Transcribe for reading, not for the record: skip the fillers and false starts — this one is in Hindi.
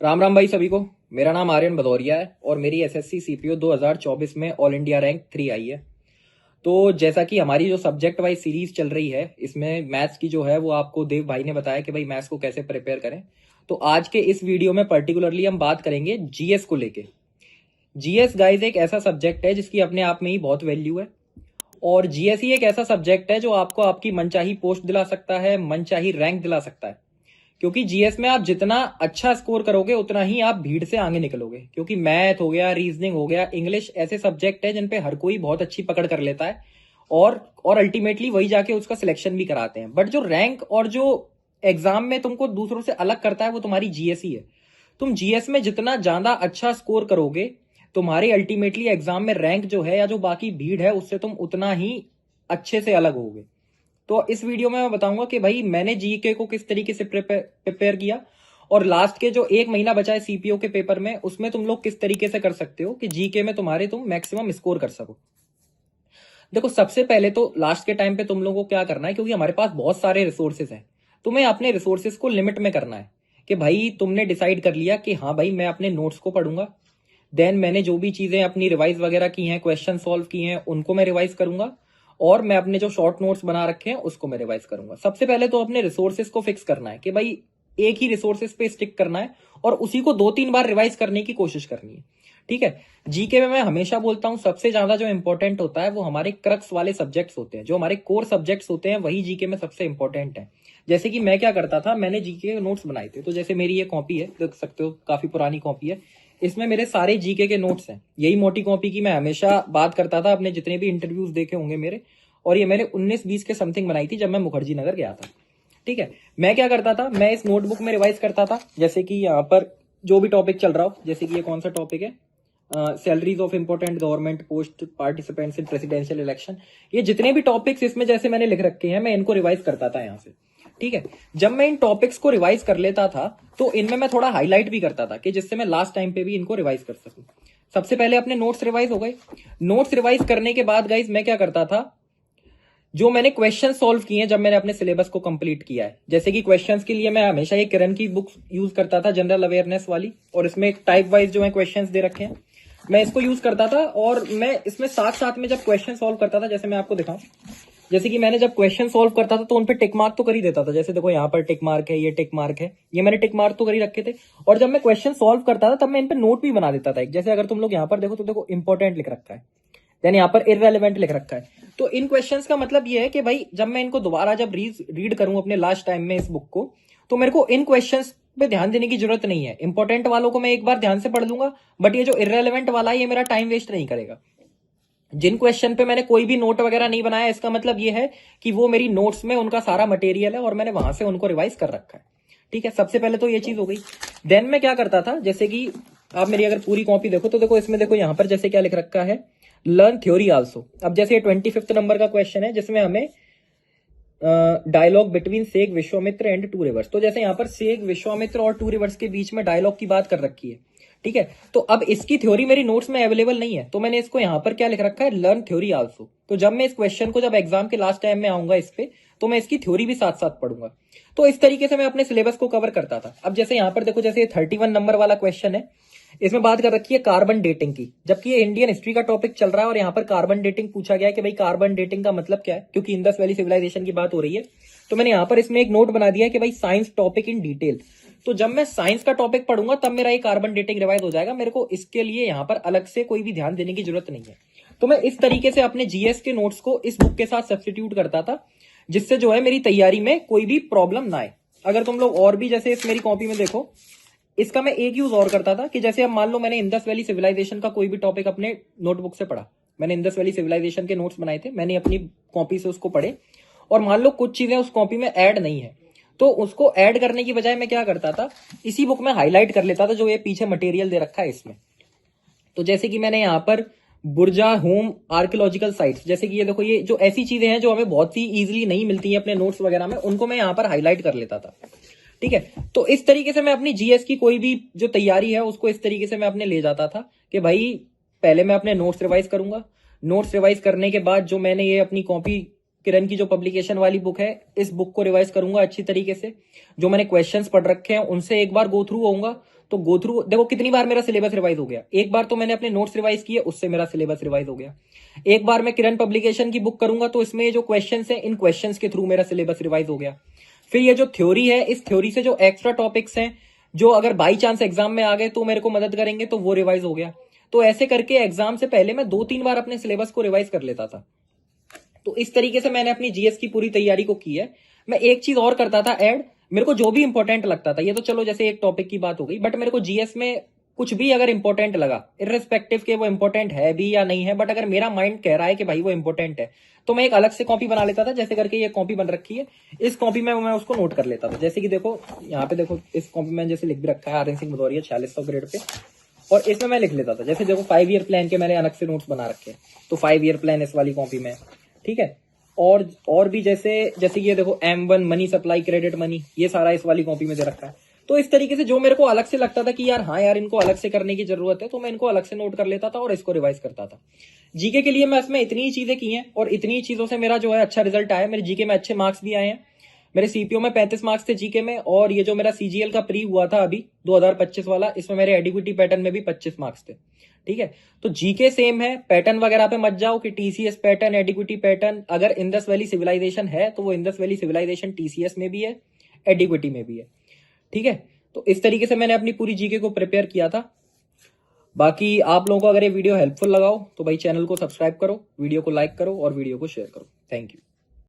राम राम भाई सभी को। मेरा नाम आर्यन भदौरिया है और मेरी एसएससी सीपीओ 2024 में ऑल इंडिया रैंक 3 आई है। तो जैसा कि हमारी जो सब्जेक्ट वाइज सीरीज चल रही है, इसमें मैथ्स की जो है वो आपको देव भाई ने बताया कि भाई मैथ्स को कैसे प्रिपेयर करें। तो आज के इस वीडियो में पर्टिकुलरली हम बात करेंगे जीएस को लेके। जीएस गाइज एक ऐसा सब्जेक्ट है जिसकी अपने आप में ही बहुत वैल्यू है, और जीएस ही एक ऐसा सब्जेक्ट है जो आपको आपकी मनचाही पोस्ट दिला सकता है, मनचाही रैंक दिला सकता है। क्योंकि जीएस में आप जितना अच्छा स्कोर करोगे उतना ही आप भीड़ से आगे निकलोगे। क्योंकि मैथ हो गया, रीजनिंग हो गया, इंग्लिश ऐसे सब्जेक्ट है जिन पे हर कोई बहुत अच्छी पकड़ कर लेता है और अल्टीमेटली वही जाके उसका सिलेक्शन भी कराते हैं। बट जो रैंक और जो एग्जाम में तुमको दूसरों से अलग करता है वो तुम्हारी जीएस ही है। तुम जीएस में जितना ज्यादा अच्छा स्कोर करोगे, तुम्हारी अल्टीमेटली एग्जाम में रैंक जो है या जो बाकी भीड़ है उससे तुम उतना ही अच्छे से अलग होगे। तो इस वीडियो में मैं बताऊंगा कि भाई मैंने जीके को किस तरीके से प्रिपेयर किया, और लास्ट के जो एक महीना बचा है सीपीओ के पेपर में उसमें तुम लोग किस तरीके से कर सकते हो कि जीके में तुम्हारे तुम मैक्सिमम स्कोर कर सको। देखो, सबसे पहले तो लास्ट के टाइम पे तुम लोगों को क्या करना है, क्योंकि हमारे पास बहुत सारे रिसोर्सेज हैं, तुम्हें अपने रिसोर्सेज को लिमिट में करना है। कि भाई तुमने डिसाइड कर लिया कि हाँ भाई मैं अपने नोट्स को पढ़ूंगा, देन मैंने जो भी चीजें अपनी रिवाइज वगैरह की हैं, क्वेश्चन सॉल्व किए हैं, उनको मैं रिवाइज करूंगा, और मैं अपने जो शॉर्ट नोट्स बना रखे हैं उसको मैं रिवाइज करूंगा। सबसे पहले तो अपने रिसोर्सेज को फिक्स करना है कि भाई एक ही रिसोर्सेज पे स्टिक करना है और उसी को 2-3 बार रिवाइज करने की कोशिश करनी है। ठीक है। जीके में मैं हमेशा बोलता हूं सबसे ज्यादा जो इंपॉर्टेंट होता है वो हमारे क्रक्स वाले सब्जेक्ट्स होते हैं, जो हमारे कोर सब्जेक्ट्स होते हैं वही जीके में सबसे इंपॉर्टेंट है। जैसे कि मैं क्या करता था, मैंने जीके नोट्स बनाए थे। तो जैसे मेरी ये कॉपी है, देख सकते हो काफी पुरानी कॉपी है, इसमें मेरे सारे जीके के नोट्स हैं। यही मोटी कॉपी की मैं हमेशा बात करता था अपने जितने भी इंटरव्यूज देखे होंगे मेरे, और ये मैंने 19-20 के समथिंग बनाई थी जब मैं मुखर्जी नगर गया था। ठीक है। मैं क्या करता था, मैं इस नोटबुक में रिवाइज करता था। जैसे कि यहाँ पर जो भी टॉपिक चल रहा हो, जैसे कि ये कौन सा टॉपिक है, salaries of important government post participants in presidential election, ये जितने भी टॉपिक्स इसमें जैसे मैंने लिख रखे हैं मैं इनको रिवाइज करता था यहाँ से। ठीक है। जब मैं इन टॉपिक्स को रिवाइज कर लेता था तो इनमें मैं थोड़ा हाईलाइट भी करता था कि जिससे मैं लास्ट टाइम पे भी इनको रिवाइज कर सकूं। सबसे पहले अपने नोट्स रिवाइज हो गए। नोट्स रिवाइज करने के बाद गाइज मैं क्या करता था, जो मैंने क्वेश्चन सॉल्व किए हैं जब मैंने अपने सिलेबस को कंप्लीट किया है, जैसे कि क्वेश्चंस के लिए मैं हमेशा ये किरण की बुक यूज करता था, जनरल अवेयरनेस वाली, और इसमें टाइप वाइज जो है क्वेश्चंस दे रखे हैं, मैं इसको यूज करता था। और मैं इसमें साथ साथ में जब क्वेश्चन सॉल्व करता था, जैसे मैं आपको दिखाऊं, जैसे कि मैंने जब क्वेश्चन सॉल्व करता था तो उन पे टिक मार्क तो कर ही देता था। जैसे देखो यहाँ पर टिक मार्क है, ये टिक मार्क है, ये मैंने टिक मार्क तो कर ही रखे थे। और जब मैं क्वेश्चन सॉल्व करता था तब मैं इन पे नोट भी बना देता था। जैसे अगर तुम लोग यहाँ पर देखो तो देखो इंपॉर्टेंट लिख रखा है, यानी यहाँ पर इररेलेवेंट लिख रखा है। तो इन क्वेश्चंस का मतलब ये है कि भाई जब मैं इनको दोबारा जब रीड करूं अपने लास्ट टाइम में इस बुक को, तो मेरे को इन क्वेश्चंस पे ध्यान देने की जरूरत नहीं है। इंपॉर्टेंट वालों को मैं एक बार ध्यान से पढ़ लूंगा, बट ये जो इररेलेवेंट वाला है ये मेरा टाइम वेस्ट नहीं करेगा। जिन क्वेश्चन पे मैंने कोई भी नोट वगैरह नहीं बनाया, इसका मतलब ये है कि वो मेरी नोट्स में उनका सारा मटेरियल है और मैंने वहां से उनको रिवाइज कर रखा है। ठीक है। सबसे पहले तो ये चीज हो गई। देन मैं क्या करता था, जैसे कि आप मेरी अगर पूरी कॉपी देखो तो देखो इसमें देखो यहाँ पर जैसे क्या लिख रखा है, लर्न थ्योरी आल्सो। अब जैसे 25th नंबर का क्वेश्चन है जिसमें हमें dialogue between sage Vishvamitra and two rivers, तो जैसे यहाँ पर सेग विश्वामित्र और टू रिवर्स के बीच में डायलॉग की बात कर रखी है। ठीक है। तो अब इसकी थ्योरी मेरी नोट्स में अवेलेबल नहीं है, तो मैंने इसको यहाँ पर क्या लिख रखा है, लर्न थ्योरी आल्सो। तो जब मैं इस क्वेश्चन को जब एग्जाम के लास्ट टाइम में आऊंगा इस पे, तो मैं इसकी थ्योरी भी साथ साथ पढ़ूंगा। तो इस तरीके से मैं अपने सिलेबस को कवर करता था। अब जैसे यहाँ पर देखो, जैसे 31 नंबर वाला क्वेश्चन है, इसमें बात कर रखी है कार्बन डेटिंग की, जबकि ये इंडियन हिस्ट्री का टॉपिक चल रहा है और यहाँ पर कार्बन डेटिंग पूछा गया है कि भाई कार्बन डेटिंग का मतलब क्या है, क्योंकि इंडस वैली सिविलाइजेशन की बात हो रही है। तो मैंने यहाँ पर इसमें एक नोट बना दिया है कि भाई साइंस टॉपिक इन डिटेल। तो जब मैं साइंस का टॉपिक पढ़ूंगा तब मेरा ये कार्बन डेटिंग रिवाइज हो जाएगा। मेरे को इसके लिए यहाँ पर अलग से कोई भी ध्यान देने की जरूरत नहीं है। तो मैं इस तरीके से अपने जीएस के नोट्स को इस बुक के साथ सब्स्टिट्यूट करता था, जिससे जो है मेरी तैयारी में कोई भी प्रॉब्लम ना आए। अगर तुम लोग और भी जैसे इस मेरी कॉपी में देखो, इसका मैं एक यूज और करता था कि जैसे अब मान लो मैंने इंडस वैली सिविलाइजेशन का कोई भी टॉपिक अपने नोटबुक से पढ़ा, मैंने इंडस वैली सिविलाइजेशन के नोट्स बनाए थे, मैंने अपनी कॉपी से उसको पढ़े, और मान लो कुछ चीजें उस कॉपी में ऐड नहीं है, तो उसको ऐड करने की बजाय मैं क्या करता था, इसी बुक में हाईलाइट कर लेता था जो ये पीछे मटेरियल दे रखा है इसमें। तो जैसे कि मैंने यहाँ पर बुर्जा होम आर्कियोलॉजिकल साइट्स, जैसे कि ये देखो, ये जो ऐसी चीजें हैं जो हमें बहुत ही इजीली नहीं मिलती हैं अपने नोट्स वगैरह में, उनको मैं यहाँ पर हाईलाइट कर लेता था। ठीक है। तो इस तरीके से मैं अपनी जीएस की कोई भी जो तैयारी है उसको इस तरीके से मैं अपने ले जाता था कि भाई पहले मैं अपने नोट्स रिवाइज करूंगा, नोट्स रिवाइज करने के बाद जो मैंने ये अपनी कॉपी किरण की जो पब्लिकेशन वाली बुक है, इस बुक को रिवाइज करूंगा अच्छी तरीके से। जो मैंने क्वेश्चंस पढ़ रखे हैं उनसे एक बार गो थ्रू होऊंगा। तो गो थ्रू देखो कितनी बार मेरा सिलेबस रिवाइज हो गया। एक बार तो मैंने अपने नोट्स रिवाइज किए, उससे मेरा सिलेबस रिवाइज हो गया। एक बार मैं किरण पब्लिकेशन की बुक करूंगा तो इसमें जो क्वेश्चंस हैं, इन क्वेश्चंस के थ्रू मेरा सिलेबस रिवाइज हो गया। फिर ये जो थ्योरी है, इस थ्योरी से जो एक्स्ट्रा टॉपिक्स हैं, जो अगर बाई चांस एग्जाम में आ गए तो मेरे को मदद करेंगे, तो वो रिवाइज हो गया। तो ऐसे करके एग्जाम से पहले मैं 2-3 बार अपने सिलेबस को रिवाइज कर लेता था। तो इस तरीके से मैंने अपनी जीएस की पूरी तैयारी को की है। मैं एक चीज और करता था ऐड, मेरे को जो भी इंपॉर्टेंट लगता था, ये तो चलो जैसे एक टॉपिक की बात हो गई, बट मेरे को जीएस में कुछ भी अगर इंपॉर्टेंट लगा, इर्रेस्पेक्टिव के वो इंपॉर्टेंट है भी या नहीं है, बट अगर मेरा माइंड कह रहा है कि भाई वो इंपॉर्टेंट है, तो मैं एक अलग से कॉपी बना लेता था। जैसे करके ये कॉपी बन रखी है, इस कॉपी में मैं उसको नोट कर लेता था। जैसे कि देखो यहाँ पे देखो, इस कॉपी में जैसे लिख भी रखा है आर्यन सिंह भदौरिया 4600 ग्रेड पे, और इसमें मैं लिख लेता था। जैसे देखो 5 ईयर प्लान के मैंने अलग से नोट्स बना रखे हैं, तो 5 ईयर प्लान इस वाली कॉपी में, ठीक है। और भी जैसे ये देखो M1 money supply credit money, ये सारा इस वाली कॉपी में दे रखा है। तो इस तरीके से जो मेरे को अलग से लगता था कि यार हाँ यार इनको अलग से करने की जरूरत है, तो मैं इनको अलग से नोट कर लेता था और इसको रिवाइज करता था। जीके के लिए मैं इसमें इतनी ही चीजें की हैं और इतनी ही चीजों से मेरा जो है अच्छा रिजल्ट आया। मेरे जीके में अच्छे मार्क्स भी आए हैं। मेरे सीपीओ में 35 मार्क्स थे जीके में, और ये जो मेरा सीजीएल का प्री हुआ था अभी 2025 वाला, इसमें मेरे एडिक्विटी पैटर्न में भी 25 मार्क्स थे, ठीक है। तो जीके सेम है, पैटर्न वगैरह पे मत जाओ कि टीसीएस पैटर्न, एडिक्विटी पैटर्न। अगर इंडस वैली सिविलाइजेशन है तो वो इंडस वैली सिविलाइजेशन टीसीएस में भी है, एडिक्विटी में भी है, ठीक है। तो इस तरीके से मैंने अपनी पूरी जीके को प्रिपेयर किया था। बाकी आप लोगों को अगर ये वीडियो हेल्पफुल लगाओ तो भाई चैनल को सब्सक्राइब करो, वीडियो को लाइक करो और वीडियो को शेयर करो। Thank you.